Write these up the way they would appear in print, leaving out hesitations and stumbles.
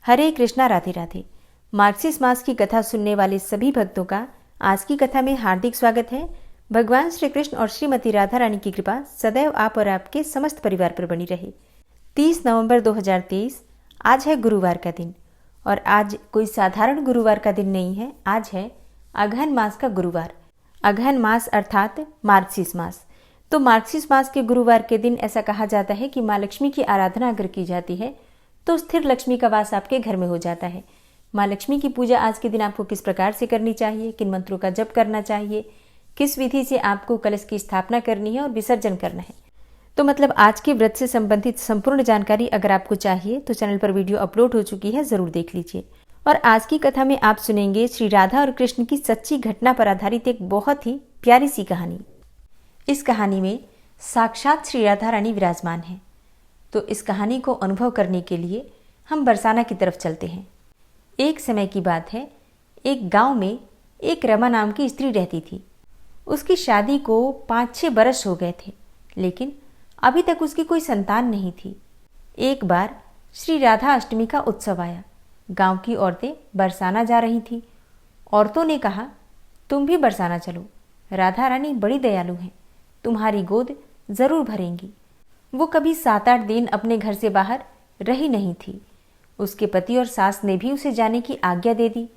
हरे कृष्णा, राधे राधे। मार्गशीर्ष मास की कथा सुनने वाले सभी भक्तों का आज की कथा में हार्दिक स्वागत है। भगवान श्री कृष्ण और श्रीमती राधा रानी की कृपा सदैव आप और आपके समस्त परिवार पर बनी रहे। 30 नवंबर 2023 आज है गुरुवार का दिन और आज कोई साधारण गुरुवार का दिन नहीं है। आज है अगहन मास का गुरुवार। अगहन मास अर्थात मार्गशीर्ष मास। तो मार्गशीर्ष मास के गुरुवार के दिन ऐसा कहा जाता है कि माँ लक्ष्मी की आराधना अगर की जाती है तो स्थिर लक्ष्मी का वास आपके घर में हो जाता है। माँ लक्ष्मी की पूजा आज के दिन आपको किस प्रकार से करनी चाहिए, किन मंत्रों का जप करना चाहिए, किस विधि से आपको कलश की स्थापना करनी है और विसर्जन करना है, तो मतलब आज के व्रत से संबंधित संपूर्ण जानकारी अगर आपको चाहिए तो चैनल पर वीडियो अपलोड हो चुकी है, जरूर देख लीजिए। और आज की कथा में आप सुनेंगे श्री राधा और कृष्ण की सच्ची घटना पर आधारित एक बहुत ही प्यारी सी कहानी। इस कहानी में साक्षात श्री राधा रानी विराजमान है। तो इस कहानी को अनुभव करने के लिए हम बरसाना की तरफ चलते हैं। एक समय की बात है, एक गांव में एक रमा नाम की स्त्री रहती थी। उसकी शादी को 5-6 बरस हो गए थे, लेकिन अभी तक उसकी कोई संतान नहीं थी। एक बार श्री राधा अष्टमी का उत्सव आया। गांव की औरतें बरसाना जा रही थीं। औरतों ने कहा, तुम भी बरसाना चलो, राधा रानी बड़ी दयालु हैं, तुम्हारी गोद जरूर भरेंगी। वो कभी 7-8 दिन अपने घर से बाहर रही नहीं थी। उसके पति और सास ने भी उसे जाने की आज्ञा दे दी।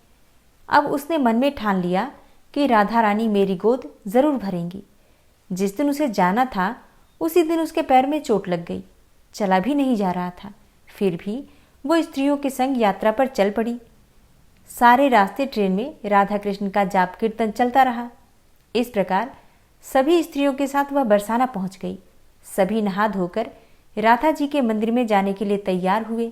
अब उसने मन में ठान लिया कि राधा रानी मेरी गोद जरूर भरेंगी। जिस दिन उसे जाना था उसी दिन उसके पैर में चोट लग गई, चला भी नहीं जा रहा था। फिर भी वो स्त्रियों के संग यात्रा पर चल पड़ी। सारे रास्ते ट्रेन में राधा कृष्ण का जाप कीर्तन चलता रहा। इस प्रकार सभी स्त्रियों के साथ वह बरसाना पहुंच गई। सभी नहा धोकर राधा जी के मंदिर में जाने के लिए तैयार हुए।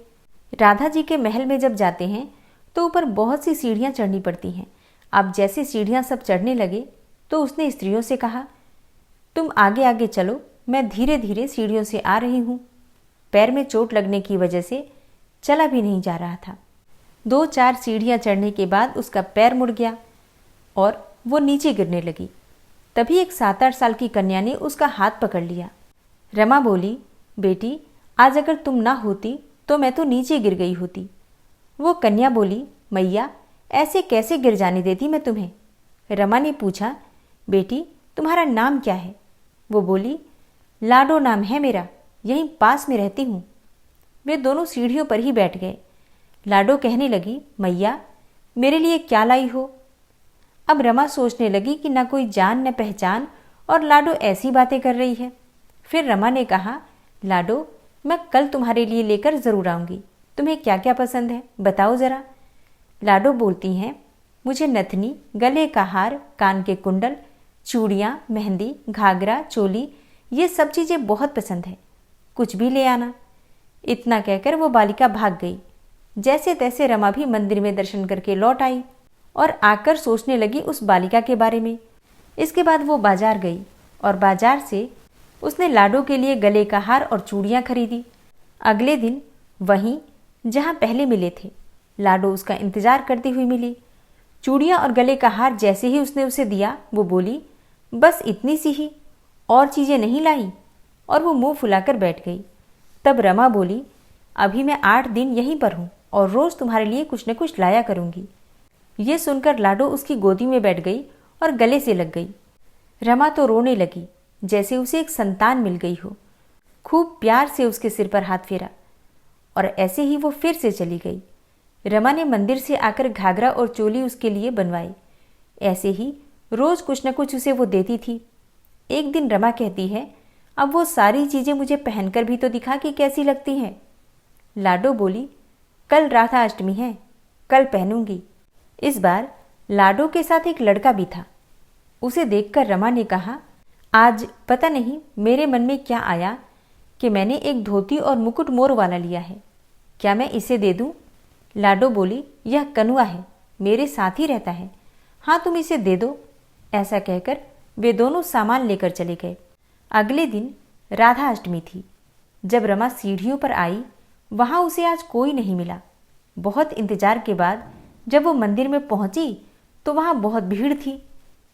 राधा जी के महल में जब जाते हैं तो ऊपर बहुत सी सीढ़ियां चढ़नी पड़ती हैं। अब जैसे सीढ़ियां सब चढ़ने लगे तो उसने स्त्रियों से कहा, तुम आगे आगे चलो, मैं धीरे धीरे सीढ़ियों से आ रही हूँ। पैर में चोट लगने की वजह से चला भी नहीं जा रहा था। 2-4 सीढ़ियां चढ़ने के बाद उसका पैर मुड़ गया और वो नीचे गिरने लगी। तभी एक 7-8 साल की कन्या ने उसका हाथ पकड़ लिया। रमा बोली, बेटी, आज अगर तुम ना होती तो मैं तो नीचे गिर गई होती। वो कन्या बोली, मैया, ऐसे कैसे गिर जाने देती मैं तुम्हें। रमा ने पूछा, बेटी, तुम्हारा नाम क्या है। वो बोली, लाडो नाम है मेरा, यहीं पास में रहती हूँ। वे दोनों सीढ़ियों पर ही बैठ गए। लाडो कहने लगी, मैया, मेरे लिए क्या लाई हो। अब रमा सोचने लगी कि न कोई जान न पहचान और लाडो ऐसी बातें कर रही है। फिर रमा ने कहा, लाडो, मैं कल तुम्हारे लिए लेकर जरूर आऊंगी। तुम्हें क्या क्या पसंद है बताओ जरा। लाडो बोलती हैं, मुझे नथनी, गले का हार, कान के कुंडल, चूड़ियाँ, मेहंदी, घाघरा, चोली, ये सब चीज़ें बहुत पसंद है, कुछ भी ले आना। इतना कहकर वो बालिका भाग गई। जैसे तैसे रमा भी मंदिर में दर्शन करके लौट आई और आकर सोचने लगी उस बालिका के बारे में। इसके बाद वो बाजार गई और बाजार से उसने लाडो के लिए गले का हार और चूड़ियाँ खरीदी। अगले दिन वहीं जहाँ पहले मिले थे, लाडो उसका इंतजार करती हुई मिली। चूड़ियाँ और गले का हार जैसे ही उसने उसे दिया, वो बोली, बस इतनी सी ही, और चीज़ें नहीं लाई, और वो मुंह फुलाकर बैठ गई। तब रमा बोली, अभी मैं 8 दिन यहीं पर हूँ और रोज़ तुम्हारे लिए कुछ न कुछ लाया करूँगी। ये सुनकर लाडो उसकी गोदी में बैठ गई और गले से लग गई। रमा तो रोने लगी जैसे उसे एक संतान मिल गई हो। खूब प्यार से उसके सिर पर हाथ फेरा और ऐसे ही वो फिर से चली गई। रमा ने मंदिर से आकर घाघरा और चोली उसके लिए बनवाई। ऐसे ही रोज कुछ न कुछ उसे वो देती थी। एक दिन रमा कहती है, अब वो सारी चीजें मुझे पहनकर भी तो दिखा कि कैसी लगती हैं। लाडो बोली, कल राधा अष्टमी है, कल पहनूंगी। इस बार लाडो के साथ एक लड़का भी था। उसे देखकर रमा ने कहा, आज पता नहीं मेरे मन में क्या आया कि मैंने एक धोती और मुकुट मोर वाला लिया है, क्या मैं इसे दे दूं? लाडो बोली, यह कनुआ है, मेरे साथ ही रहता है, हाँ तुम इसे दे दो। ऐसा कहकर वे दोनों सामान लेकर चले गए। अगले दिन राधा अष्टमी थी। जब रमा सीढ़ियों पर आई, वहां उसे आज कोई नहीं मिला। बहुत इंतजार के बाद जब वो मंदिर में पहुंची तो वहां बहुत भीड़ थी।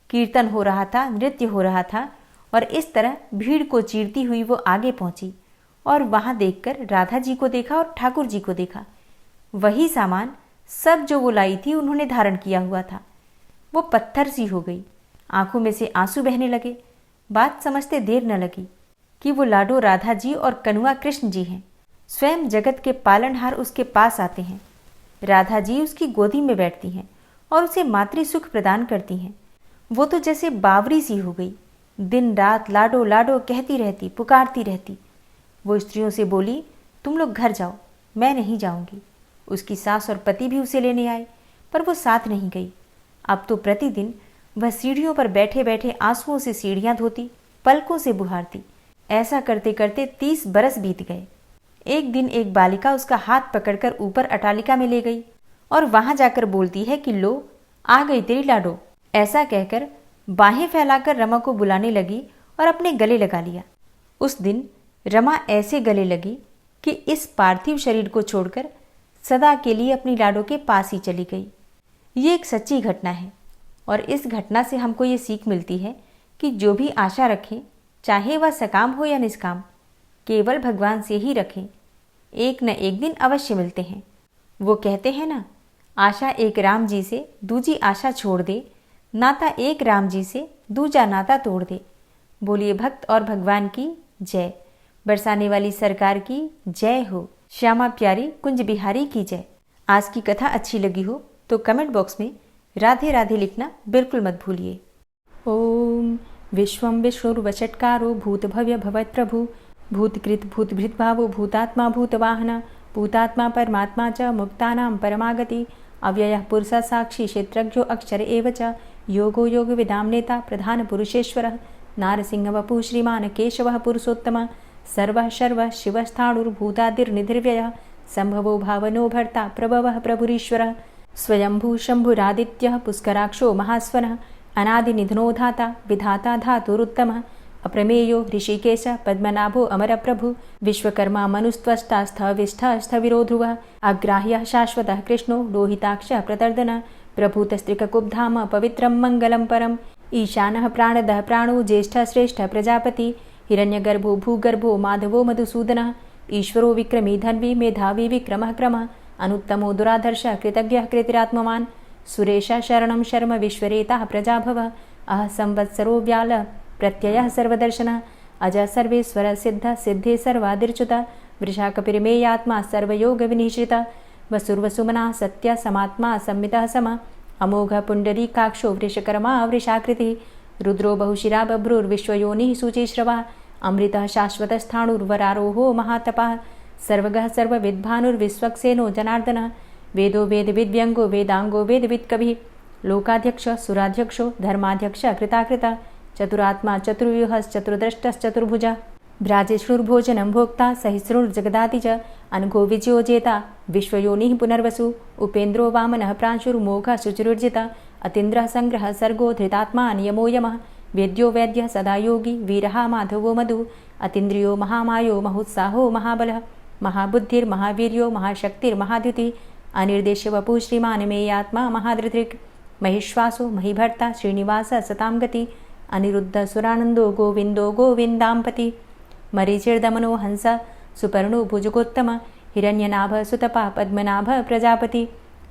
कीर्तन हो रहा था, नृत्य हो रहा था और इस तरह भीड़ को चीरती हुई वो आगे पहुंची और वहां देखकर राधा जी को देखा और ठाकुर जी को देखा। वही सामान सब जो वो लाई थी उन्होंने धारण किया हुआ था। वो पत्थर सी हो गई, आंखों में से आंसू बहने लगे। बात समझते देर न लगी कि वो लाडो राधा जी और कनुआ कृष्ण जी हैं। स्वयं जगत के पालनहार उसके पास आते हैं। राधा जी उसकी गोदी में बैठती हैं और उसे मातृ सुख प्रदान करती हैं। वो तो जैसे बावरी सी हो गई, दिन रात लाडो लाडो कहती रहती, पुकारती रहती। वो स्त्रियों से बोली, तुम लोग घर जाओ, मैं नहीं जाऊंगी। उसकी सास और पति भी उसे लेने आए, पर वो साथ नहीं गई। अब तो प्रतिदिन वह सीढ़ियों पर बैठे बैठे आंसुओं से सीढ़ियां धोती, पलकों से बुहारती। ऐसा करते करते 30 बरस बीत गए। एक दिन एक बालिका उसका हाथ पकड़कर ऊपर अटालिका में ले गई और वहां जाकर बोलती है कि लो, आ गई तेरी लाडो। ऐसा कहकर बाहें फैलाकर रमा को बुलाने लगी और अपने गले लगा लिया। उस दिन रमा ऐसे गले लगी कि इस पार्थिव शरीर को छोड़कर सदा के लिए अपनी लाडो के पास ही चली गई। ये एक सच्ची घटना है और इस घटना से हमको ये सीख मिलती है कि जो भी आशा रखें, चाहे वह सकाम हो या निष्काम, केवल भगवान से ही रखें। एक न एक दिन अवश्य मिलते हैं। वो कहते हैं ना, आशा एक राम जी से दूजी आशा छोड़ दे, नाता एक राम जी से दूजा नाता तोड़ दे। बोलिए भक्त और भगवान की जय। बरसाने वाली सरकार की जय हो। श्यामा प्यारी कुंज बिहारी की जय। आज की कथा अच्छी लगी हो तो कमेंट बॉक्स में राधे राधे लिखना बिल्कुल मत भूलिए। ओम विश्वं विष्णुर्वषट्कारो भूतभव्य भवत्प्रभु भूतकृत भूतभृद्भावो भूतात्मा भूतवाहन भूतात्मा परमात्मा च मुक्तानां परमागति अव्ययः पुरुषः साक्षी क्षेत्रज्ञो अक्षर एव च योगो योगविदां नेता प्रधान पुरुषेश्वरः नारसिंहवपुः श्रीमान् केशवः पुरुषोत्तमः सर्वः शर्वः शिवस्थाणुर्भूतादिर्निधिर्व्ययः संभवो भावनो भर्ता प्रभवः प्रभुरीश्वरः स्वयंभू शंभुरादित्यः पुष्कराक्षो महास्वनः अनादिनिधनो धाता विधाता धातुरुत्तमः अप्रमेयो ऋषिकेश पद्मनाभो अमरप्रभु विश्वकर्मा मनुस्त्वष्टा स्थविष्ठः स्थविरो ध्रुवः अग्राह्यः शाश्वतः कृष्णो लोहिताक्षः प्रतर्दनः प्रभूतस्त्रिककुब्धाम पवित्रं मङ्गलं परम् ईशानः प्राणदः प्राणो ज्येष्ठः श्रेष्ठः प्रजापति हिरण्यगर्भो भूगर्भो माधवो मधुसूदनः ईश्वरो विक्रमी धन्वी मेधावी विक्रमः क्रमः अनुत्तमो दुराधर्षः कृतज्ञः कृतिरात्मवान् सुरेशः शरणं शर्म विश्वरेताः प्रजाभवः अह संवत्सरो व्याल प्रत्ययः सर्वदर्शनः अजः सर्वेश्वरः सिद्धः सिद्धे सर्वादिर्च्युतः वृषाकपिर्मेयात्मा सर्वयोगविनिश्रितः वसुर्वसुमनः सत्यः समात्मा संमितः समः अमोघः पुण्डरीकाक्षो वृषकर्मा वृषाकृतिः रुद्रो बहुशिरा बभ्रुर्विश्वयोनिः शुचिश्रवः अमृतः शाश्वतस्थाणुर्वरारोहो महातपः सर्वगः सर्वविद्भानुर्विश्वक्सेनो जनार्दनः वेदो वेदविद्व्यङ्गो वेदाङ्गो वेदवित्कविः लोकाध्यक्षः सुराध्यक्षो धर्माध्यक्षः कृताकृतः चतुरात्मा चतुर्व्यूहश्चतुर्द्रष्टश्चतुर्भुजः भ्राजेष्णुर्भोजनं भोक्ता सहिष्णुर्जगदाति च अनघो विजयोजेता विश्वयोनिः पुनर्वसु उपेन्द्रो वामनः प्रांशुर्मोघः शुचिरुर्जितः अतीन्द्रः संग्रहः सर्गो धृतात्मा नियमो यमः वेद्यो वैद्यः सदा योगी वीरः माधवो मधु अतीन्द्रियो महामायो महोत्साहो महाबलः महाबुद्धिर्महावीर्यो महाशक्तिर्महाद्युतिः अनिर्देश्य वपुः श्रीमान् मेयात्मा महाधृतिर् महिश्वासो महीभर्ता श्रीनिवासः सतां गति अनिरुद्धः सुरानन्दो गोविन्दो गोविन्दाम्पति मरीचिर्दमनो हंस सुपर्णो भुजगोत्तम हिरण्यनाभः सुतपा पद्मनाभः प्रजापति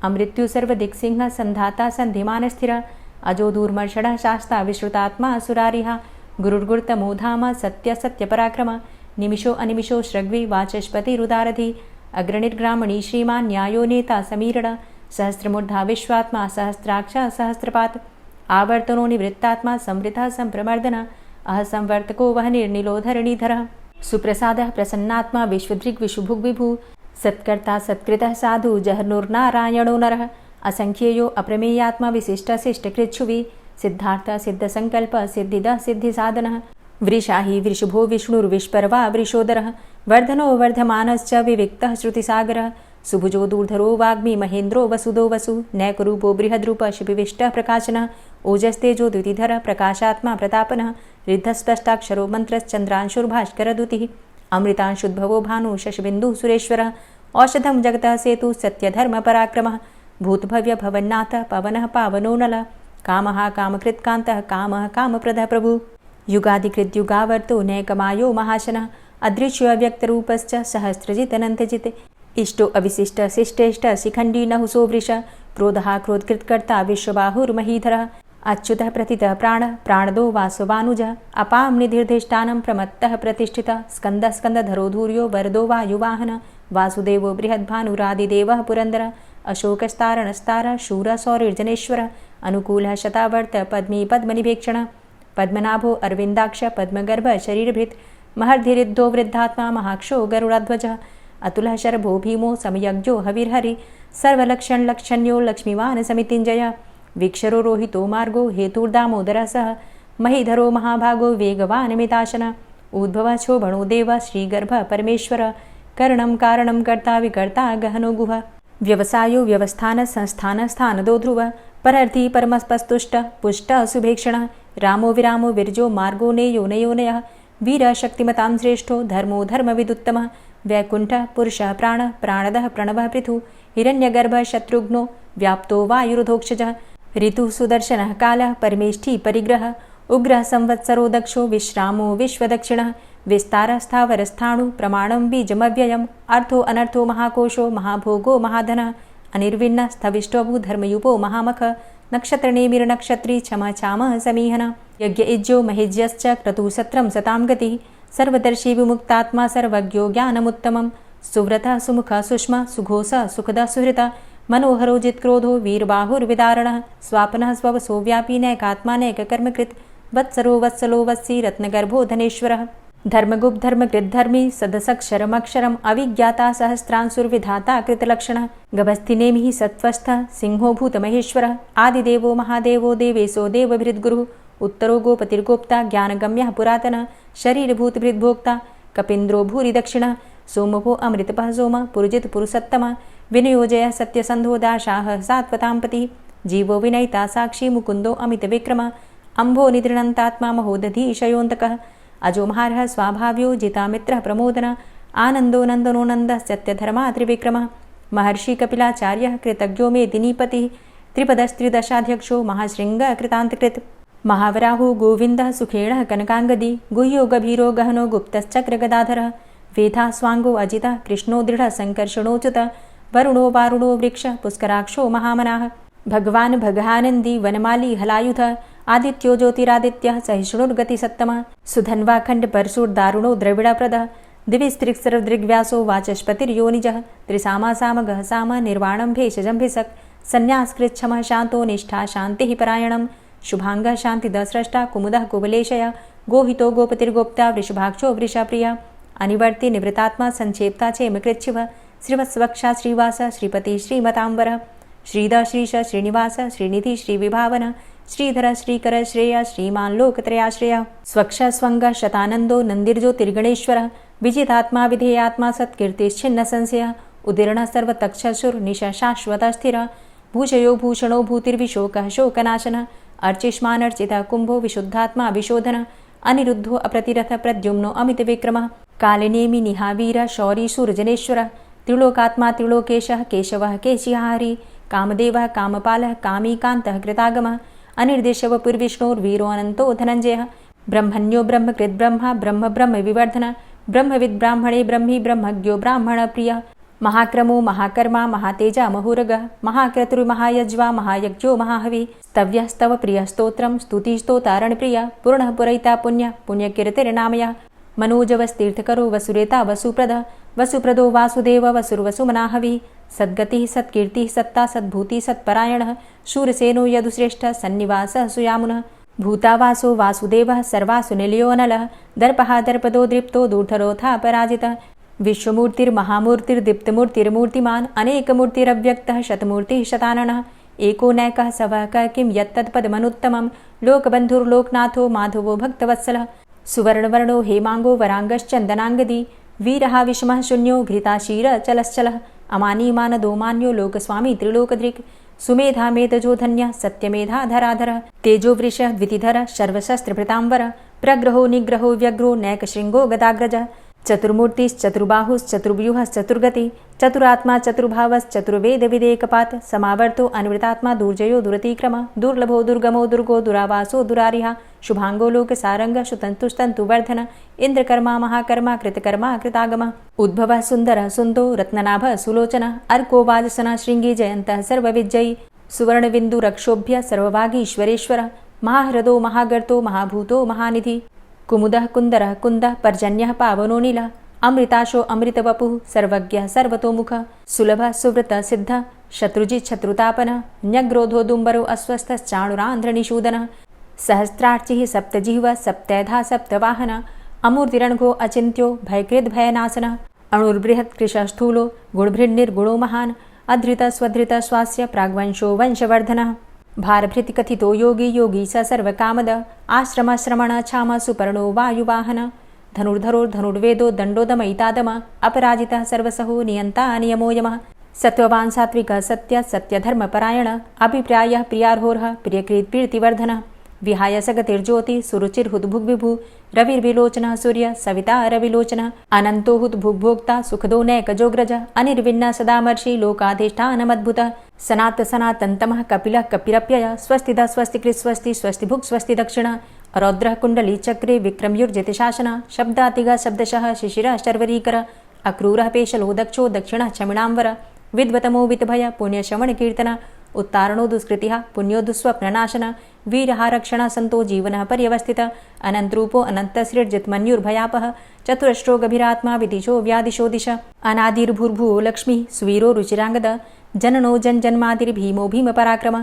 अमृत्यु सर्वदिक्सिंहः सन्धाता सन्धिमानस्थिरः अजो दूर्मर्षणः शास्ता विश्रुतात्मा सुरारिः गुरुर्गुरुतमो धाम सत्य सत्यपराक्रम निमिषो अनिमिषो श्रग्वी वाचस्पतिरुदारधि अग्रणिर्ग्रामणी श्रीमान् न्यायो नेता समीरण सहस्रमूर्धा विश्वात्मा सहस्राक्षः सहस्रपात् आवर्तनो निवृत्तात्मा संवृतः संप्रमर्दन अह संवर्तको वहनिर्निलोधरणीधरः सुप्रसादः प्रसन्नात्मा विश्वदृग् विशुभुग् विभु सत्कर्ता सत्कृतः साधु जहर्नुर्नारायणो नरः असंख्येयो अप्रमेयात्मा विशिष्टशिष्टकृच्छुवि सिद्धार्थ सिद्धसंकल्प सिद्धिदः सिद्धिसाधनः वृषाहि वृषभो विष्णुर्विष्पर्वा वृषोदरः वर्धनो वर्धमानश्च विविक्तः श्रुतिसागरः सुभुजो दूर्धरो वाग्मी महेन्द्रो वसुदो वसु नैकरूपो बृहद्रूप शिपिविष्टः प्रकाशनः ओजस्तेजो द्युतिधरः प्रकाशात्मा प्रतापनः रिद्धस्पष्टाक्षरो मन्त्रश्चन्द्रांशुर्भास्करदुतिः अमृतांशुद्भवो भानु शशबिन्दुः सुरेश्वरः औषधं जगतः सेतु सत्यधर्मपराक्रमः भूतभव्य भवन्नाथ पवनः पावनो नलः कामः कामकृत्कान्तः कामः कामप्रदः प्रभु युगादिकृद्युगावर्तो नैकमायो महाशनः अदृश्यो व्यक्तरूपश्च सहस्रजित् अनन्तजित् इष्टो अविशिष्ट शिष्टेष्ट शिखंडी नहुसो वृष क्रोधः क्रोधकृत्कर्ता विश्वबाहुर्महीधरः अच्युतः प्रतितः प्राणदो वासवानुज अपां निधिर्धिष्ठानं प्रमत्तः प्रतिष्ठितः स्कन्दः स्कन्दधरो धूर्यो वरदो वायुवाहन वासुदेवो बृहद्भानुरादिदेवः पुरन्दर अशोकस्तारणस्तार शूर सौरिर्जनेश्वर अनुकूलः शतावर्त पद्मी पद्मनिभेक्षण पद्मनाभो अरविन्दाक्ष पद्मगर्भ शरीरभृत् महर्धिरिद्धो वृद्धात्मा महाक्षो गरुडाध्वजः अतुलः शरभो भीमो समयज्ञो हविर्हरि सर्वलक्षणलक्षण्यो लक्ष्मीवान् समितिञ्जय वीक्षरो रोहितो मार्गो हेतुर्दामोदरः सह महीधरो महाभागो वेगवान् मिताशन उद्भवः क्षोभणो देव श्रीगर्भ परमेश्वर करणं कारणं कर्ता विकर्ता गहनो गुह व्यवसायो व्यवस्थान संस्थान स्थानदो ध्रुव परर्थी परमस्पस्तुष्ट पुष्ट शुभेक्षण रामो विरामो विरजो मार्गो नेयो नयोनयः वीर शक्तिमतां श्रेष्ठो धर्मो धर्मविदुत्तमः वैकुण्ठ पुरुषः प्राणदः प्रणवः पृथु हिरण्यगर्भः शत्रुघ्नो व्याप्तो वायुरुधोक्षजः ऋतुः सुदर्शनः कालः परमेष्ठी परिग्रह उग्रः संवत्सरो दक्षो विश्रामो विश्वदक्षिणः विस्तारस्थावरस्थाणु प्रमाणं बीजमव्ययम् अर्थो अनर्थो महाकोशो महाभोगो महाधनः अनिर्विण्णः स्थविष्टोभू धर्मयुपो महामख नक्षत्रनेमिर्नक्षत्री क्षमा क्षामः समीहन यज्ञ इज्यो महेज्यश्च क्रतुसत्रं सतां गतिः सर्वदर्शी विमुक्तात्मा सर्वज्ञो ज्ञानमुत्तमं सुव्रतः सुमुखः सुष्मा सुघोषः सुखदः सुहृतः मनोहरो जित्क्रोधो वीरबाहुर्विदारणः स्वापनः स्ववसो व्यापी नैकात्मा नैककर्मकृत् वत्सरो वत्सलो वत्सी रत्नगर्भो धनेश्वरः धर्मगुप्त धर्मकृद्धर्मी सदसक्षरमक्षरम् अविज्ञाता सहस्रांशुर्विधाता कृतलक्षणः गभस्तिनेमिः सत्त्वस्थः सिंहो भूतमहेश्वरः आदिदेवो महादेवो देवेशो देवभृद्गुरुः उत्तरो गोपतिर्गोप्ता ज्ञानगम्यः पुरातनः शरीरभूतभृद्भोक्ता कपीन्द्रो भूरि दक्षिणः सोमभो अमृतपः सोम पुरुजित पुरुषोत्तमः विनियोजय सत्यसन्धो दाशाः सात्वतां जीवो विनयिता साक्षी मुकुन्दो अमितविक्रमः अम्भो निद्रणन्तात्मा महोदधीशयोऽन्तकः अजोमहारः स्वाभाव्यो जितामित्रः प्रमोदन आनन्दो नन्दनो नन्दः सत्यधर्मा त्रिविक्रमः महर्षि कपिलाचार्यः कृतज्ञो मेदिनीपतिः त्रिपदस्त्रिदशाध्यक्षो महाशृङ्गः कृतान्तकृत् महावराहो गोविन्दः सुखेणः कनकाङ्गदी गुह्यो गभीरो गहनो गुप्तश्चक्रगदाधरः वेधा स्वाङ्गो अजितः कृष्णो दृढः सङ्कर्षणोच्युतः वरुणो वारुणो वृक्षः पुष्कराक्षो महामनाः भगवान् भगानन्दी वनमाली हलायुधः आदित्यो ज्योतिरादित्यः सहिष्णुर्गतिसत्तमः सुधन्वाखण्ड परशुर्दारुणो द्रविडप्रदः दिविस्त्रिक्सर्वदृग्व्यासो वाचस्पतिर्योनिजः त्रिसामासामगः साम निर्वाणं भेषजम्भिषक् सन्न्यासकृच्छमः शान्तो निष्ठा शान्तिः परायणं शुभाङ्गः शान्तिदस्रष्टा कुमुदः कुबलेशय गोहितो गोपतिर्गोप्ता वृषभाक्षो वृषाप्रियः अनिवर्ति निवृतात्मा संक्षेप्ता चेमकृच्छिवः श्रीवत्सवक्षा श्रीवास श्रीपति श्रीमतांबर श्रीद श्रीश श्रीनिवास श्रीनिधि श्रीविभावन श्रीधर श्रीकर श्रेय श्रीमान लोकत्रयाश्रय स्वक्ष स्वंग शतानंदो नंदिर्ज्योतिर्गणेश्वर विजितात्मा विधेयात्मा सत्कीर्तिश्छिन्न संशय उदीर्ण सर्वतक्षसुर निश शाश्वत स्थिर भूषयो भूषणो भूतिर्विशोकः शोकनाशन अर्चिष्मानर्चित कुंभो विशुद्धात्मा विशोधन अनिरुद्धो अप्रतिरथ प्रद्युम्नो अमित विक्रमः कालिनेमि निहावीर शौरी सूर्जनेश्वर त्रिलोकात्मा त्रिलोकेशः केशवः केशिहारी कामदेवः कामपालः कामीकान्तः कृतागमः अनिर्देशवपुर्विष्णोर्वीरो अनन्तो धनञ्जयः ब्रह्मण्यो ब्रह्मकृद्ब्रह्मा ब्रह्म ब्रह्म विवर्धन ब्रह्मविद् ब्राह्मणे ब्रह्मी ब्रह्मज्ञो ब्राह्मणप्रियः महाक्रमो महाकर्मा महातेजा महोरगः महाक्रतुर्महायज्वा महायज्ञो महाहवि स्तव्यः स्तव प्रियः स्तोत्रं स्तुतिस्तोतारणप्रियः पूर्णः पुरैता पुण्यः पुण्यकीर्तिर्नामयः मनोजवस्तीर्थकरो वसुरेता वसुप्रदः वसुप्रदो वासुदेव वसुर्वसुमनाहवि सद्गतिः सत्कीर्तिः सत्ता सद्भूतिः सत्परायणः शूरसेनो यदुश्रेष्ठः सन्निवासः सुयामुनः भूतावासो वासुदेवः सर्वासु निलयोऽनलः दर्पः दर्पदो दृप्तो दूर्धरोथा पराजितः विश्वमूर्तिर्महामूर्तिर्दीप्तमूर्तिर्मूर्तिमान् अनेकमूर्तिरव्यक्तः शतमूर्तिः शताननः एको नैकः सवः किं यत्तत्पदमनुत्तमं लोकबन्धुर्लोकनाथो माधवो भक्तवत्सलः सुवर्णवर्णो हेमांगो वरांगश्चन्दनांगदी वीरः विषमः शून्यो घृताशीरचलश्चलः अमानीमानदो मान्यो लोकस्वामी त्रिलोकदृक् सुमेधा मेधजो धन्यः सत्यमेधाधराधरः तेजोवृषः द्वितिधरः सर्वशस्त्रभृताम्बरः प्रग्रहो निग्रहो व्यग्रो नैकशृङ्गो गदाग्रजः चतुर्बाहुश्चतुर्व्यूहश्चतुर्गति चतुरात्मा चतुर्भावश्चतुर्वेद विदेकपात समावर्तो अनिवृतात्मा दुर्जयो दुरतिक्रम दुर्लभो दुर्गमो दुर्गो दुरावासो दुरारिहा शुभांगो लोक सारंग सुतंतुस्तंतु वर्धन इंद्रकर्मा महाकर्मा कृतकर्मा कृतागम उद्भव सुंदर सुंदो रत्ननाभ सुलोचन अर्को वाजसन श्रृंगी जयंत सर्वविजयी सुवर्णबिंदु रक्षोभ्य सर्वभागीश्वरेश्वर महाहृदो महागर्तो महाभूतो महानिधि कुमुदः कुंदरः कुंदः पर्जन्यः पावनो नीलः अमृताशो अमृतवपुः सर्वज्ञः सर्वतोमुख सुलभ सुव्रत सिद्ध शत्रुजित् शत्रुतापन न्यग्रोधो दुम्बरो अस्वस्थश्चाणुरान्ध्रनिषूदन सहस्रार्चिः सप्तजिह्व सप्तैधा सप्तवाहन अमूर्तिरणघो अचिन्त्यो भयकृद् भयनाशन अणुर्बृहत् कृशस्थूलो गुणभृन्निर्गुणो महान् अधृत स्वधृत स्वास्य प्राग्वंशो वंशवर्धनः भारभृति कथितो योगी योगी स सर्वकामद आश्रम श्रमण छाम सुपर्णो वायुवाहन धनुर्धरो धनुर्वेदो दण्डोदमयितादम अपराजितः सर्वसहो नियन्ता नियमो यमः सत्त्ववान् सात्विकः सत्य सत्यधर्मपरायण अभिप्रायः प्रियार्होर्ह प्रियकृत् प्रीतिवर्धनः विहाय सगतिर्ज्योति सुरुचिर्हुद्भुग्विभु रविर्विलोचनः सूर्य सविता रविलोचनः अनन्तो हुद्भुग्भोक्ता सुखदो नैकजोग्रज अनिर्विण्ण सदामर्षि लोकाधिष्ठानमद्भुतः सनात सनातन्तमः कपिलः कपिरप्यय स्वस्तिदा स्वस्तिकृत् स्वस्ति स्वस्तिभुक् स्वस्ति दक्षिण रौद्रः कुण्डली चक्रे विक्रमयुर्जितशासन शब्दातिगः शब्दशः शिशिरः शर्वरीकर अक्रूरः पेशलो दक्षो दक्षिणः क्षमिणाम्बर विद्वतमो वितभय पुण्यश्रवणकीर्तन उत्तारणो दुष्कृतिः पुण्यो दुःस्वप्ननाशन वीरहारक्षण संतो जीवनः पर्यवस्थित अनन्तरूपो अनन्तसृर्जितमन्युर्भयापः चतुरश्रो गभीरात्मा विदिशो व्यादिशो दिश अनादिर्भूर्भुवो लक्ष्मीः सुवीरो रुचिराङ्गद जननो जन्मादिर्भीमो भीमपराक्रम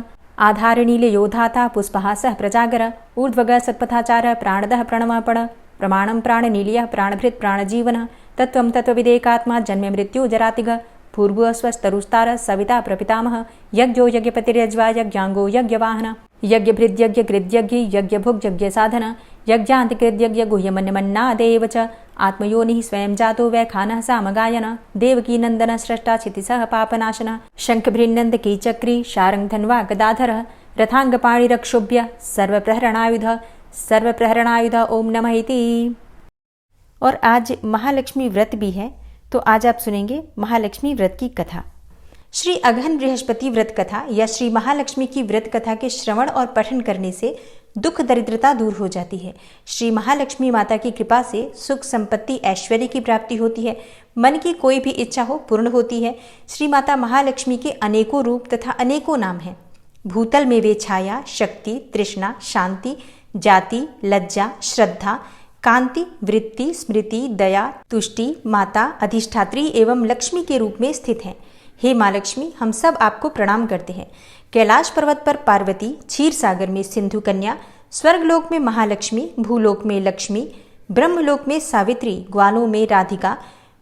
आधारनीलयोधाता पुष्पहासः प्रजागर ऊर्ध्वगः सत्पथाचार प्राणदः प्रणवापण प्रमाणं प्राणनीलयः प्राणभृत् प्राणजीवन तत्त्वं तत्त्वविदेकात्मा जन्म मृत्यु जरातिग भूर्भुवः स्वस्तरुस्तारः सविता प्रपितामह यज्ञो यज्ञपतिर्यज्वा यज्ञाङ्गो यज्ञवाहन यज्ञभृद्यज्ञकृद्यज्ञ यज्ञभुग्यज्ञसाधन यज्ञान्तिकृद्यज्ञ गुह्यमन्यमन्नादेव च आत्मयोनिः स्वयं जातो वैखानः सामगायन देवकीनन्दन स्रष्टा क्षितिसः पापनाशन शङ्खभृन्नन्दकी चक्री शारङ्गधन्वा गदाधरः रथाङ्गपाणिरक्षोभ्य सर्वप्रहरणायुध ओम नमः इति। और आज महालक्ष्मी व्रत भी है, तो आज आप सुनेंगे महालक्ष्मी व्रत की कथा। श्री अगहन बृहस्पति व्रत कथा या श्री महालक्ष्मी की व्रत कथा के श्रवण और पठन करने से दुख दरिद्रता दूर हो जाती है। श्री महालक्ष्मी माता की कृपा से सुख संपत्ति ऐश्वर्य की प्राप्ति होती है। मन की कोई भी इच्छा हो पूर्ण होती है। श्री माता महालक्ष्मी के अनेकों रूप तथा अनेकों नाम हैं। भूतल में वे छाया, शक्ति, तृष्णा, शांति, जाति, लज्जा, श्रद्धा, कांति, वृत्ति, स्मृति, दया, तुष्टि, माता, अधिष्ठात्री एवं लक्ष्मी के रूप में स्थित हैं। हे माँ लक्ष्मी, हम सब आपको प्रणाम करते हैं। कैलाश पर्वत पर पार्वती, क्षीर सागर में सिंधु कन्या, स्वर्गलोक में महालक्ष्मी, भूलोक में लक्ष्मी, ब्रह्मलोक में सावित्री, ग्वालों में राधिका,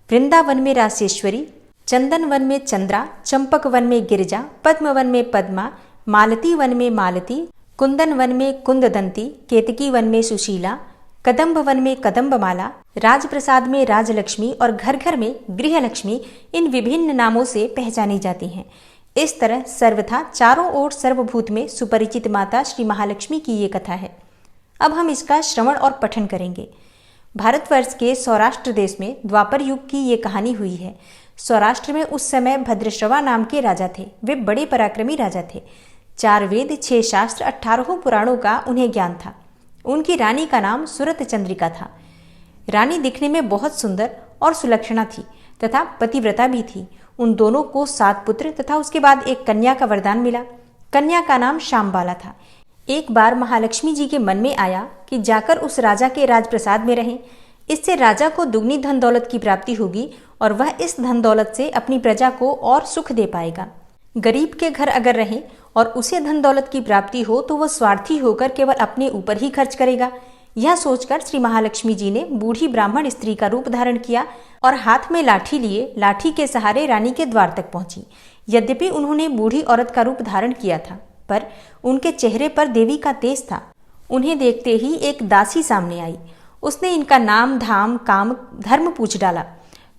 वृंदावन में रासेश्वरी, चंदन वन में चंद्रा, चंपक वन में गिरिजा, पद्म वन में पद्मा, मालती वन में मालती, कुंदन वन में कुंददंती, केतकी वन में सुशीला, कदम्ब वन में कदम्बमाला, राजप्रसाद में राजलक्ष्मी और घर घर में गृहलक्ष्मी इन विभिन्न नामों से पहचानी जाती हैं। इस तरह सर्वथा चारों ओर सर्वभूत में सुपरिचित माता श्री महालक्ष्मी की ये कथा है। अब हम इसका श्रवण और पठन करेंगे। भारतवर्ष के सौराष्ट्र देश में द्वापर युग की ये कहानी हुई है। सौराष्ट्र में उस समय भद्रश्रवा नाम के राजा थे। वे बड़े पराक्रमी राजा थे। 4 वेद, 6 शास्त्र, 18 पुराणों का उन्हें ज्ञान था। उनकी रानी का नाम सुरत चंद्रिका था। रानी दिखने में बहुत सुंदर और सुलक्षणा थी तथा पतिव्रता भी थी। उन दोनों को 7 पुत्र तथा उसके बाद एक कन्या का वरदान मिला। कन्या का नाम श्यामबाला था। एक बार महालक्ष्मी जी के मन में आया कि जाकर उस राजा के राजप्रसाद में रहें। इससे राजा को दुगनी धन दौलत की प्राप्ति होगी और वह इस धन दौलत से अपनी प्रजा को और सुख दे पाएगा। गरीब के घर अगर रहें और उसे धन दौलत की प्राप्ति हो तो वह स्वार्थी होकर केवल अपने ऊपर ही खर्च करेगा। यह सोचकर श्री महालक्ष्मी जी ने बूढ़ी ब्राह्मण स्त्री का रूप धारण किया और हाथ में लाठी लिए लाठी के सहारे रानी के द्वार तक पहुंची। यद्यपि उन्होंने बूढ़ी औरत का रूप धारण किया था, पर उनके चेहरे पर देवी का तेज था। उन्हें देखते ही एक दासी सामने आई। उसने इनका नाम, धाम, काम, धर्म पूछ डाला।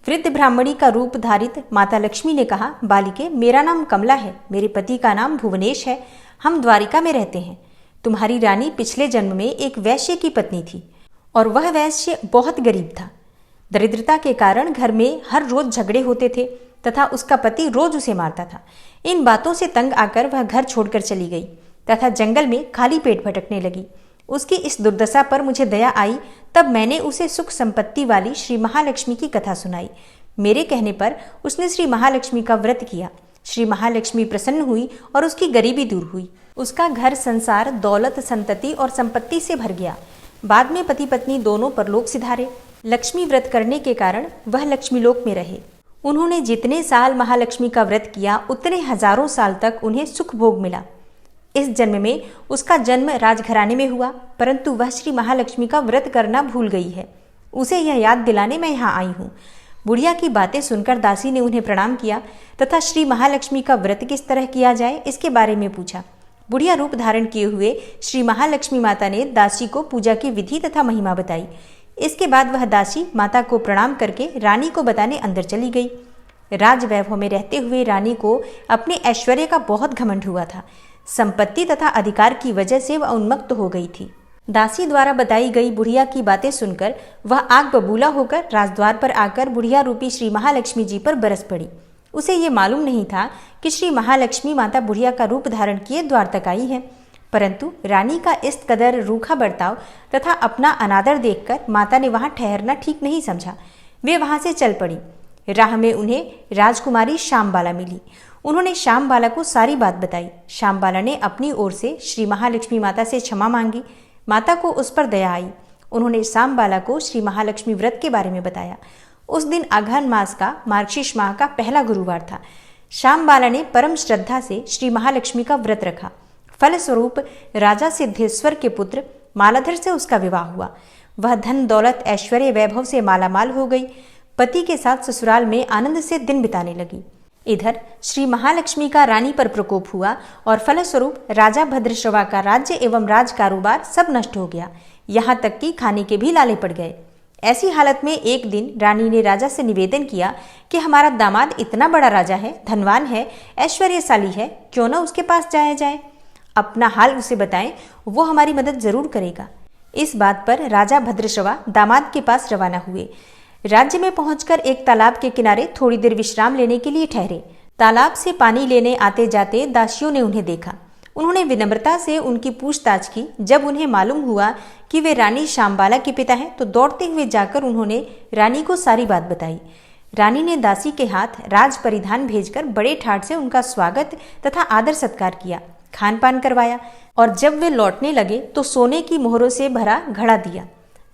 वृद्ध ब्राह्मणी का रूप धारित माता लक्ष्मी ने कहा, बालिके, मेरा नाम कमला है। मेरे पति का नाम भुवनेश है। हम द्वारिका में रहते हैं। तुम्हारी रानी पिछले जन्म में एक वैश्य की पत्नी थी और वह वैश्य बहुत गरीब था। दरिद्रता के कारण घर में हर रोज झगड़े होते थे तथा उसका पति रोज उसे मारता था। इन बातों से तंग आकर वह घर छोड़कर चली गई तथा जंगल में खाली पेट भटकने लगी। उसकी इस दुर्दशा पर मुझे दया आई, तब मैंने उसे सुख संपत्ति वाली श्री महालक्ष्मी की कथा सुनाई। मेरे कहने पर उसने श्री महालक्ष्मी का व्रत किया। श्री महालक्ष्मी प्रसन्न हुई और उसकी गरीबी दूर हुई। उसका घर संसार दौलत, संतति और संपत्ति से भर गया। बाद में पति पत्नी दोनों परलोक सिधारे। लक्ष्मी व्रत करने के कारण वह लक्ष्मी लोक में रहे। उन्होंने जितने साल महालक्ष्मी का व्रत किया उतने हजारों साल तक उन्हें सुख भोग मिला। इस जन्म में उसका जन्म राजघराने में हुआ, परंतु वह श्री महालक्ष्मी का व्रत करना भूल गई है। उसे यह याद दिलाने मैं यहाँ आई हूँ। बुढ़िया की बातें सुनकर दासी ने उन्हें प्रणाम किया तथा श्री महालक्ष्मी का व्रत किस तरह किया जाए इसके बारे में पूछा। बुढ़िया रूप धारण किए हुए श्री महालक्ष्मी माता ने दासी को पूजा की विधि तथा महिमा बताई। इसके बाद वह दासी माता को प्रणाम करके रानी को बताने अंदर चली गई। राजवैभव में रहते हुए रानी को अपने ऐश्वर्य का बहुत घमंड हुआ था। संपत्ति तथा अधिकार की वजह से वह उन्मत्त हो गई थी। दासी द्वारा बताई गई बुढ़िया की बातें सुनकर वह आग बबूला होकर राजद्वार पर आकर बुढ़िया रूपी श्री महालक्ष्मी जी पर बरस पड़ी। उसे ये मालूम नहीं था कि श्री महालक्ष्मी माता बुढ़िया का रूप धारण किए द्वार तक आई है, परंतु रानी का इस कदर रूखा बर्ताव तथा अपना अनादर देखकर माता ने वहां ठहरना ठीक नहीं समझा। वे वहां से चल पड़ी। राह में उन्हें राजकुमारी श्यामबाला मिली। उन्होंने श्यामबाला को सारी बात बताई। श्यामबाला ने अपनी ओर से श्री महालक्ष्मी माता से क्षमा मांगी। माता को उस पर दया आई। उन्होंने श्यामबाला को श्री महालक्ष्मी व्रत के बारे में बताया। उस दिन अघन मास का मार्गशीर्ष माह का पहला गुरुवार था। श्यामबाला ने परम श्रद्धा से श्री महालक्ष्मी का व्रत रखा। फलस्वरूप राजा सिद्धेश्वर के पुत्र मालाधर से उसका विवाह हुआ। वह धन दौलत ऐश्वर्य वैभव से मालामाल हो गई। पति के साथ ससुराल में आनंद से दिन बिताने लगी। इधर श्री महालक्ष्मी का रानी पर प्रकोप हुआ और फलस्वरूप राजा भद्रश्रवा का राज्य एवं राज कारोबार सब नष्ट हो गया। यहाँ तक कि खाने के भी लाले पड़ गए। ऐसी हालत में एक दिन रानी ने राजा से निवेदन किया कि हमारा दामाद इतना बड़ा राजा है, धनवान है, ऐश्वर्यशाली है, क्यों न उसके पास जाया जाए। अपना हाल उसे बताएं, वो हमारी मदद जरूर करेगा। इस बात पर राजा भद्रश्रवा दामाद के पास रवाना हुए। राज्य में पहुंचकर एक तालाब के किनारे थोड़ी देर विश्राम लेने के लिए ठहरे। तालाब से पानी लेने आते जाते दासियों ने उन्हें देखा। उन्होंने विनम्रता से उनकी पूछताछ की। जब उन्हें मालूम हुआ कि वे रानी श्यामबाला के पिता हैं, तो दौड़ते हुए जाकर उन्होंने रानी को सारी बात बताई। रानी ने दासी के हाथ राज परिधान भेजकर बड़े ठाट से उनका स्वागत तथा आदर सत्कार किया, खान पान करवाया और जब वे लौटने लगे तो सोने की मोहरों से भरा घड़ा दिया।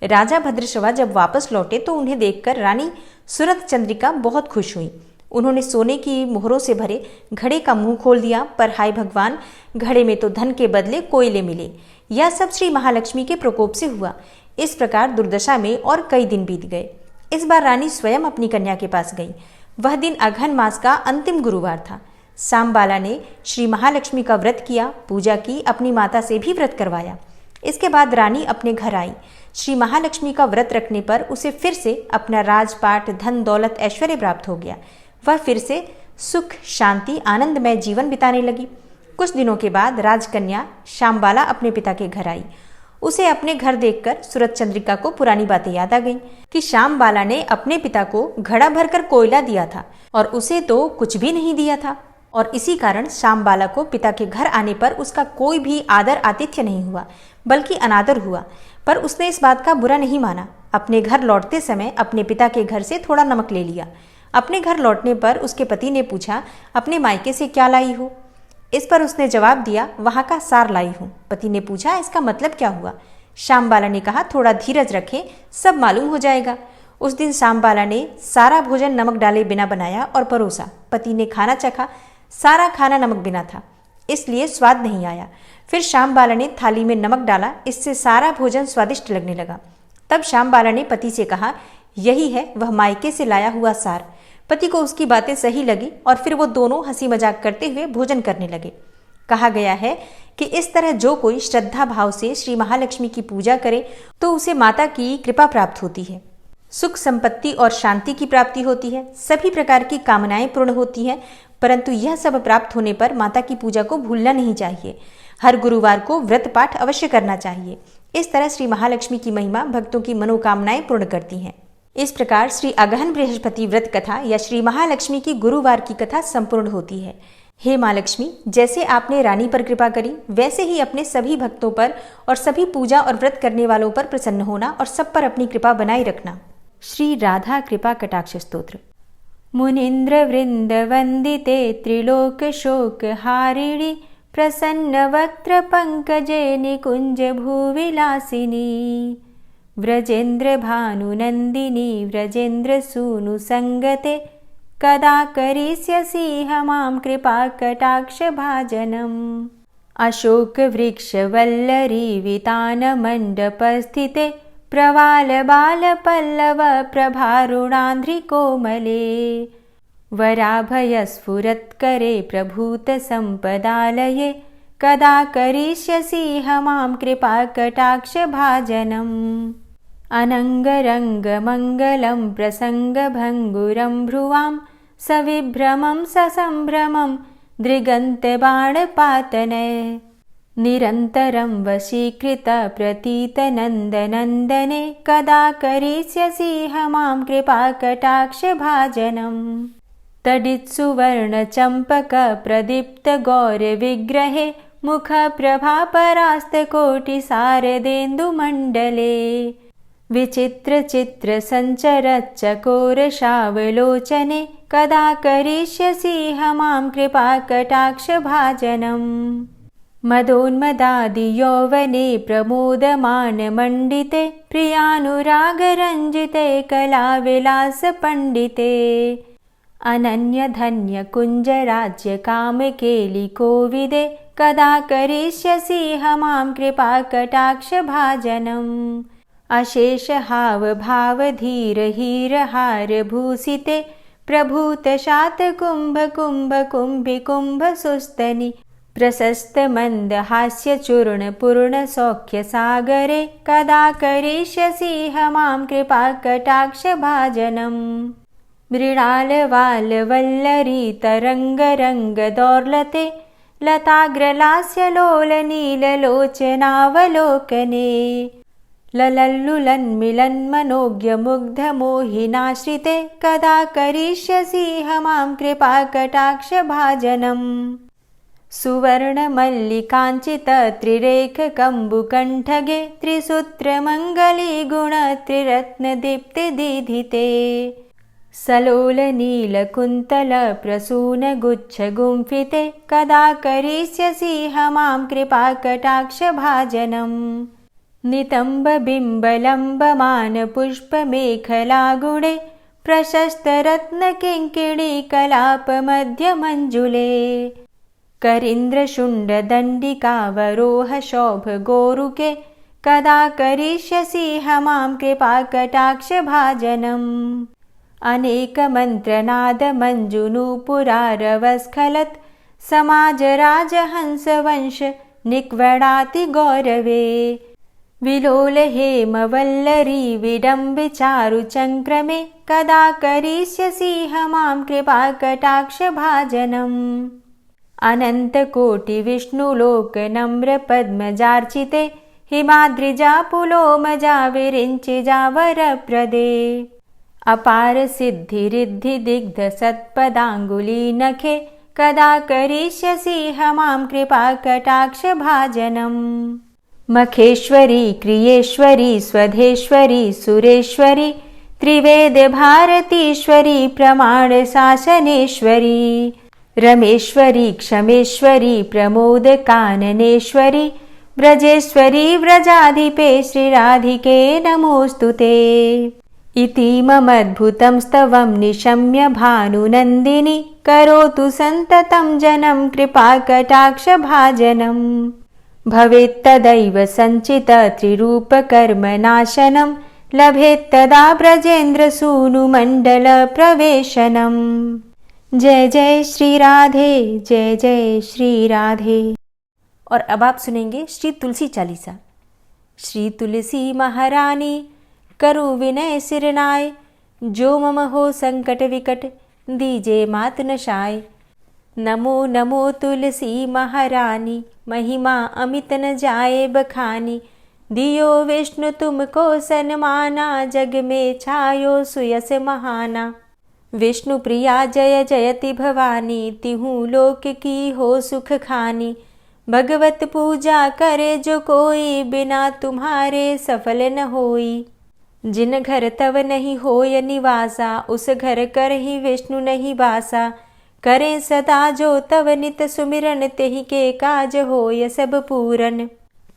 राजा भद्रश्रवा जब वापस लौटे तो उन्हें देखकर रानी सुरत चंद्रिका बहुत खुश हुई। उन्होंने सोने की मोहरों से भरे घड़े का मुंह खोल दिया, पर हाय भगवान, घड़े में तो धन के बदले कोयले मिले। यह सब श्री महालक्ष्मी के प्रकोप से हुआ। इस प्रकार दुर्दशा में और कई दिन बीत गए। इस बार रानी स्वयं अपनी कन्या के पास गई। वह दिन अघन मास का अंतिम गुरुवार था। श्यामबाला ने श्री महालक्ष्मी का व्रत किया, पूजा की, अपनी माता से भी व्रत करवाया। इसके बाद रानी अपने घर आई। श्री महालक्ष्मी का व्रत रखने पर उसे फिर से अपना राजपाट, धन दौलत, ऐश्वर्य प्राप्त हो गया। वह फिर से सुख, शांति, आनंदमय जीवन बिताने लगी। कुछ दिनों के बाद राजकन्या श्यामबाला अपने पिता के घर आई। उसे अपने घर देखकर सूरत चंद्रिका को पुरानी बातें याद आ गईं कि श्यामबाला ने अपने पिता को घड़ा भरकर कोयला दिया था और उसे तो कुछ भी नहीं दिया था, और इसी कारण श्यामबाला को पिता के घर आने पर उसका कोई भी आदर आतिथ्य नहीं हुआ, बल्कि अनादर हुआ। पर उसने इस बात का बुरा नहीं माना। अपने घर लौटते समय अपने पिता के घर से थोड़ा नमक ले लिया। अपने घर लौटने पर उसके पति ने पूछा, अपने मायके से क्या लाई हो? इस पर उसने जवाब दिया, वहां का सार लाई हूँ। पति ने पूछा, इसका मतलब क्या हुआ? श्यामबाला ने कहा, थोड़ा धीरज रखें, सब मालूम हो जाएगा। उस दिन श्यामबाला ने सारा भोजन नमक डाले बिना बनाया और परोसा। पति ने खाना चखा, सारा खाना नमक बिना था, इसलिए स्वाद नहीं आया। फिर श्यामबाला ने थाली में नमक डाला, इससे सारा भोजन स्वादिष्ट लगने लगा। तब श्यामबाला ने पति से कहा, यही है वह मायके से लाया हुआ सार। पति को उसकी बातें सही लगी और फिर वो दोनों हंसी मजाक करते हुए भोजन करने लगे। कहा गया है कि इस तरह जो कोई श्रद्धा भाव से श्री महालक्ष्मी की पूजा करे तो उसे माता की कृपा प्राप्त होती है, सुख संपत्ति और शांति की प्राप्ति होती है, सभी प्रकार की कामनाएं पूर्ण होती हैं। परंतु यह सब प्राप्त होने पर माता की पूजा को भूलना नहीं चाहिए। हर गुरुवार को व्रत पाठ अवश्य करना चाहिए। इस तरह श्री महालक्ष्मी की महिमा भक्तों की मनोकामनाएं पूर्ण करती हैं। इस प्रकार श्री अगहन बृहस्पति व्रत कथा या श्री महालक्ष्मी की गुरुवार की कथा संपूर्ण होती है। हे माँ लक्ष्मी, जैसे आपने रानी पर कृपा करी वैसे ही अपने सभी भक्तों पर और सभी पूजा और व्रत करने वालों पर प्रसन्न होना और सब पर अपनी कृपा बनाए रखना। श्री राधा कृपा कटाक्ष स्तोत्र। मुनीन्द्र वृंद वंदिते त्रिलोक शोक हारिणी प्रसन्न वक्त्र पंकजे निकुंज भूविलासिनी व्रजेन्द्र भानुनंदिनी व्रजेन्द्र सूनु संगते कदा करिष्यसि मां कृपा कटाक्ष भाजनम्। अशोक वृक्ष वल्लरी वितान मंडपस्थिते प्रवाल बाल पल्लव प्रभारुणांध्रि कोमले वराभय स्फुरत्करे प्रभूत संपदालये कदा करिष्यसि मां कृपा कटाक्ष भाजनम्। अनंगरंग मंगलं प्रसंगभंगुरं भ्रुवां सविभ्रमं ससंभ्रमं दृगन्तबाणपातने निरन्तरं वशीकृत प्रतीतनन्दनन्दने कदा करिष्यसि मां कृपा कटाक्ष भाजनम्। तडित्सुवर्णचम्पक प्रदीप्त गौरविग्रहे मुख प्रभापरास्तकोटिसारदेन्दुमण्डले विचित्र चित्र संचरच्चकोरशावलोचने कदा करिष्यसि मां कृपा कटाक्ष भाजनम्। मदोन्मदादि यौवने प्रमोदमानमण्डिते प्रियानुरागरञ्जिते कलाविलास पण्डिते अनन्यधन्य कुञ्जराज्य कामकेलिकोविदे कदा करिष्यसि मां कृपा कटाक्ष भाजनम्। अशेष हाव भाव धीर हीर हार भूषिते प्रभूत शात कुंभ कुंभ कुंभि कुंभ सुस्तनि प्रशस्त मंद हास्य चूर्ण पूर्ण सौख्य सागरे कदा करिष्यसि मां कृपा कटाक्ष भाजनम्। मृणाल वाल वल्लरी तरंग रंग दौर्लते लताग्रलास्य लोल नील लोचनावलोकने ललल्लुलन्मिलन्मनोज्ञ मुग्ध मोहिनाश्रिते कदा करिष्यसि मां कृपा कटाक्ष भाजनम्। सुवर्ण मल्लिकाञ्चित त्रिरेख कम्बुकण्ठगे त्रिसूत्र मङ्गली गुण त्रिरत्न दीप्ति दीधिते सलोल नील कुन्तल प्रसून गुच्छ गुंफिते कदा करिष्यसि मां कृपा कटाक्ष भाजनम्। नितंब बिंबलंबमान पुष्प मेखला गुणे प्रशस्त रत्न किंकिणी कलाप मध्य मंजुले करींद्र शुंड दंडिकावरोह शोभ गोरुके कदा करिष्यसि मां कृपा कटाक्ष भाजनम्। अनेक मंत्रनाद मंजुनूपुरारवस्खलत् समाज राजहंस वंश निक्वणाति गौरवे विलोल हेम वल्लरी विडम्बि चारु चंक्रमे कदा करिष्यसि मां कृपा कटाक्ष भाजनम्। अनंत कोटि विष्णुलोक नम्र पद्मजार्चिते हिमाद्रिजा पुलोमजा विरिञ्चिजा वरप्रदे अपार सिद्धि रिद्धि दिग्ध सत्पदांगुली नखे कदा करिष्यसि मां कृपा कटाक्ष भाजनम्। मखेश्वरी क्रियेश्वरी स्वधेश्वरी सुरेश्वरी त्रिवेद भारतीश्वरी प्रमाण शासनेश्वरी रमेश्वरी क्षमेश्वरी प्रमोद काननेश्वरी व्रजेश्वरी व्रजाधिपे श्रीराधिके नमोस्तुते इति ममद्भुतं स्तवं निशम्य भानुनन्दिनी करोतु सन्ततं जनं कृपा कटाक्ष भाजनम्। भवेत्तदैव संचित त्रिरूपकर्मनाशनं लभेत्तदा ब्रजेन्द्र सूनुमण्डल प्रवेशनम्। जय जय श्री राधे, जय जय श्री राधे। और अब आप सुनेंगे श्री तुलसी चालीसा। श्री तुलसी महारानी करु विनय सिरनाय, जो मम हो संकट विकट दीजे मात नशाय। नमो नमो तुलसी महारानी, महिमा अमित न जाए बखानी, दियो विष्णु तुमको सन्माना, जग में छायो सुयस महाना। विष्णु प्रिया जय जयति भवानी, तिहु लोक की हो सुख खानी। भगवत पूजा करे जो कोई, बिना तुम्हारे सफल न होई। जिन घर तव नहीं होय निवासा, उस घर कर ही विष्णु नहीं बासा। करे सदा जो तव नित सुमिरन, तेहि के काज होय सब पूरन।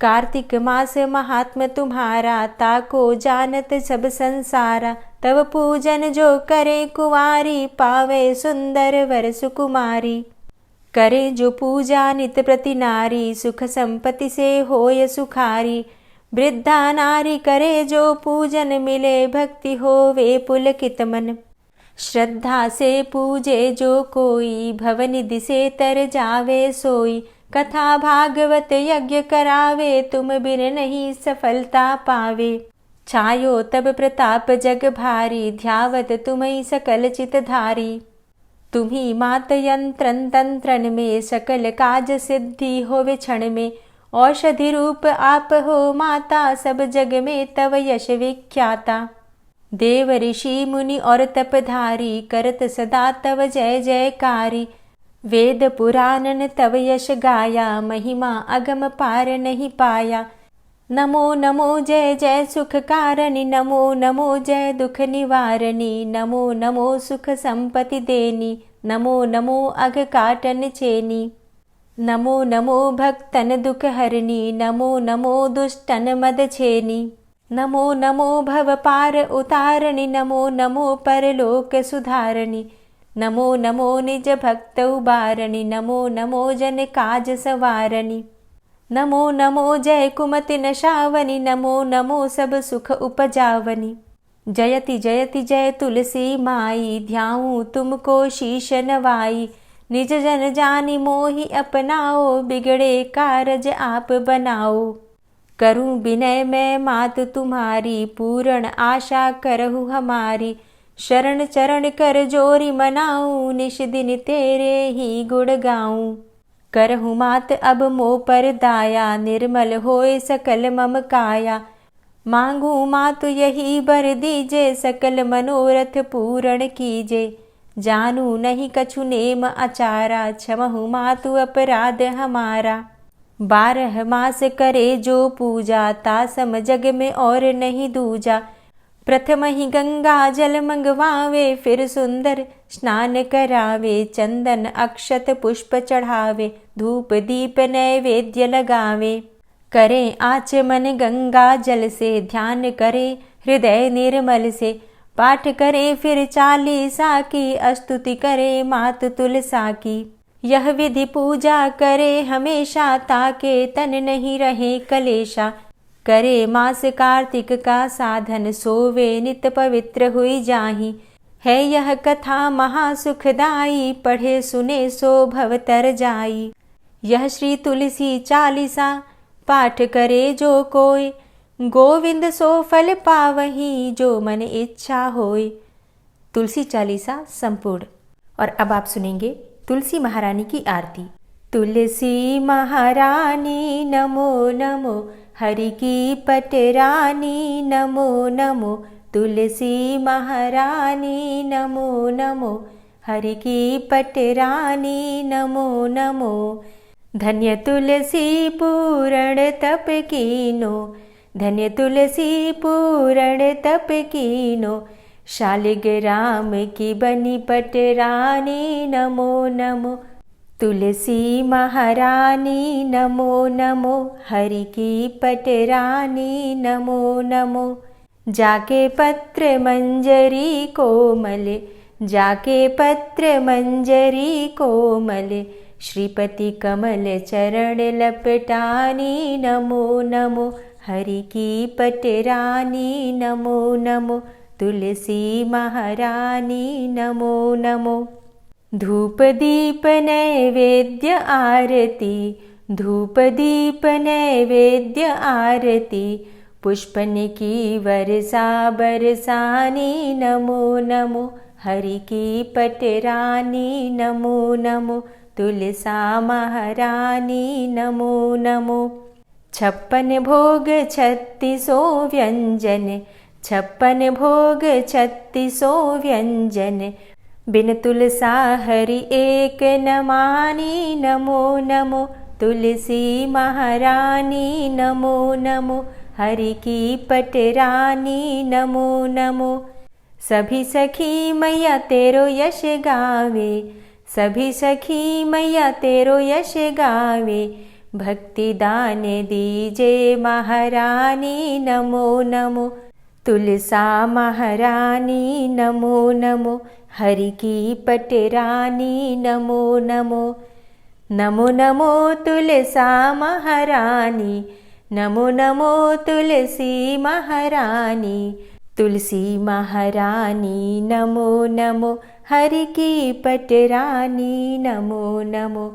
कार्तिक मास महात्म तुम्हारा, ताको जानत सब संसारा। तव पूजन जो करे कुंवारी, पावे सुंदर वर सुकुमारी। करे जो पूजा नित प्रति नारी, सुख संपत्ति से होय सुखारी। वृद्धा नारी करे जो पूजन, मिले भक्ति होवे पुलकित मन। श्रद्धा से पूजे जो कोई, भवनिधि से तर जावे सोई। कथा भागवत यज्ञ करावे, तुम बिन नहीं सफलता पावे। छायो तब प्रताप जग भारी, ध्यावत तुम्हि सकल चित धारी। तुम्ही मात यंत्रन तंत्रन में, सकल काज सिद्धि होवे क्षण में। औषधि रूप आप हो माता, सब जग में तव यश विख्याता। देव ऋषि मुनि और तपधारी, करत सदा तव जय जयकारी। वेद पुराणन तव यश गाया, महिमा अगम पार नहीं पाया। नमो नमो जय जय सुख कारणी, नमो नमो जय दुख निवारणी। नमो नमो सुख संपत्ति देनी, नमो नमो अघ काटन चेनी। नमो नमो भक्तन दुख हरणी, नमो नमो दुष्टन मद छेनी। नमो नमो भव पार उतारणी, नमो नमो परलोक सुधारणी। नमो नमो निज भक्त उबारणी, नमो नमो जन काज सवारणी। नमो नमो जय कुमति नशावनी, नमो नमो सब सुख उपजावनी। जयति जयति जय तुलसी माई, ध्याऊं तुमको शीश नवाई। निज जन जानी मोहि अपनाओ, बिगड़े कारज आप बनाओ। करूं विनय मैं मात तुम्हारी, पूर्ण आशा करहु हमारी। शरण चरण कर जोरी मनाऊं, निश दिन तेरे ही गुण गाऊं। करहु मात अब मोह पर दाया, निर्मल होए सकल मम काया। मांगू मातु यही बर दीजे, सकल मनोरथ पूर्ण कीजे। जानू नहीं कछु नेम आचारा, क्षमहु मातु अपराध हमारा। 12 मास करे जो पूजा, तासम जग में और नहीं दूजा। प्रथम ही गंगा जल मंगवावे, फिर सुंदर स्नान करावे। चंदन अक्षत पुष्प चढ़ावे, धूप दीप नैवेद्य लगावे। करें आचमन गंगा जल से, ध्यान करे हृदय निर्मल से। पाठ करे फिर चालीसा की, स्तुति करे मात तुलसा की। यह विधि पूजा करे हमेशा, ताके तन नहीं रहे कलेशा। करे मास कार्तिक का साधन, सोवे नित पवित्र हुई जाहि। है यह कथा महासुखदाई, पढ़े सुने सो भव तर जाई। यह श्री तुलसी चालीसा, पाठ करे जो कोय। गोविंद सो फल पावही, जो मन इच्छा होय। तुलसी चालीसा संपूर्ण। और अब आप सुनेंगे तुलसी महारानी की आरती। तुलसी महारानी नमो नमो, हरि की पटरानी नमो नमो। तुलसी महारानी नमो नमो, हरि की पटरानी नमो नमो। धन्य तुलसी पूर्ण तप कीनो, धन्य तुलसी पूर्ण तप कीनो। शालिग्राम की बनी पटरानी नमो नमो। तुलसी महारानी नमो नमो, हरि की पटरानी नमो नमो। जाके पत्र मंजरी कोमल, जाके पत्र मंजरी कोमल। श्रीपति कमल चरण लपटानी नमो नमो, हरि की पटरानी नमो नमो। तुलसी महारानी नमो नमो। धूप दीप नैवेद्य आरती, धूप दीप नैवेद्य आरती। पुष्पन की वर्षा बरसानी नमो नमो, हरि की पटरानी नमो नमो। तुलसा महारानी नमो नमो। 56 भोग 36 व्यंजन, 56 भोग 36 व्यंजन, बिन तुलसा हरि एक न मानी। नमो नमो तुलसी महारानी, नमो नमो हरि की पटरानी, नमो नमो। सभी सखी मैया तेरो यश गावे, सभी सखी मैया तेरो यश गावे, भक्ति दान दीजे महारानी, नमो नमो तुलसा महारानी, नमो नमो हरि की पटरानी, नमो नमो। नमो नमो तुलसा महारानी, नमो नमो तुलसी महारानी, तुलसी महारानी, नमो नमो हरि की पटरानी, नमो नमो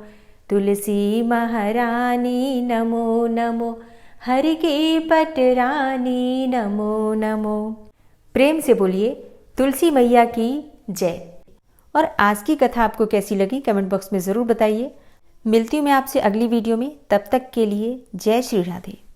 तुलसी महारानी, नमो नमो हरि की पटरानी, नमो नमो। प्रेम से बोलिए तुलसी मैया की जय। और आज की कथा आपको कैसी लगी कमेंट बॉक्स में ज़रूर बताइए। मिलती हूँ मैं आपसे अगली वीडियो में, तब तक के लिए जय श्री राधे।